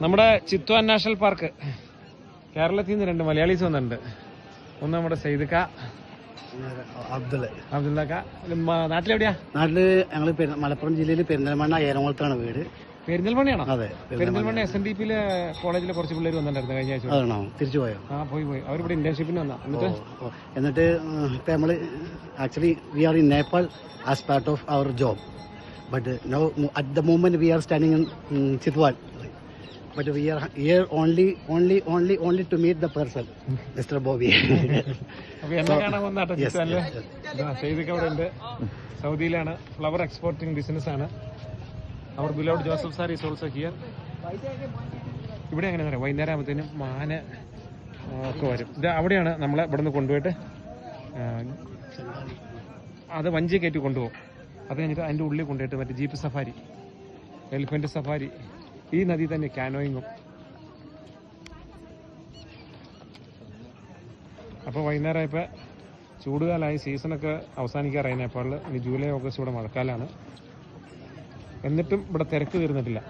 നമ്മുടെ Chitwan national park കേരളത്തിൽ നിന്ന് 2 മലയാളീസ് വന്നിട്ടുണ്ട്. ഒന്ന് നമ്മുടെ സൈദക്ക, അബ്ദുള്ളക്ക. നാട്ടിലെവിടെയാ? നാട്ടില് ഞങ്ങള് മലപ്പുറം ജില്ലയിൽ പെരിന്തൽമണ്ണ ഏറോളത്താണ് വീട്. പെരിന്തൽമണ്ണയാണോ? അതെ, പെരിന്തൽമണ്ണ SNDP കോളേജിലെ കുറച്ച് പിള്ളേർ വന്നിട്ടുണ്ടായിരുന്നു കഴിഞ്ഞ ആഴ്ച. ആണോ? തിരിച്ചു പോയോ? പോയി. അവരിവിടെ ഇന്റേൺഷിപ്പിന് വന്നാ. എന്നിട്ട് ഇപ്പൊ നമ്മള് actually we are in Nepal as part of our job. But now at the moment we are standing in Chitwan. But we are here only to meet the person, Mr. Bobby. സൗദിയിലാണ്, ഫ്ലവർ എക്സ്പോർട്ടിംഗ് ബിസിനസ് ആണ്. അവർ beloved Joseph sir is also here. ഇവിടെ എങ്ങനെ പറയാം, വൈകുന്നേരം ആകുമ്പോഴത്തേനും മാന ഒക്കെ വരും. ഇത് അവിടെയാണ് നമ്മളെ ഇവിടെ നിന്ന് കൊണ്ടുപോയിട്ട് അത് വഞ്ചി കയറ്റി കൊണ്ടുപോകും. അത് കഴിഞ്ഞിട്ട് അതിൻ്റെ ഉള്ളിൽ കൊണ്ടുപോയിട്ട് മറ്റേ ജീപ്പ് സഫാരി, എലിഫന്റ് സഫാരി, ഈ നദി തന്നെ കാനോയിങ്ങും. അപ്പോൾ വൈകുന്നേരം ഇപ്പോൾ ചൂടുകാലമായി, സീസണൊക്കെ അവസാനിക്കാറായി നേപ്പാളിൽ. ഇനി ജൂലൈ ഓഗസ്റ്റ് ഇവിടെ മഴക്കാലമാണ്. എന്നിട്ടും ഇവിടെ തിരക്ക് തീർന്നിട്ടില്ല.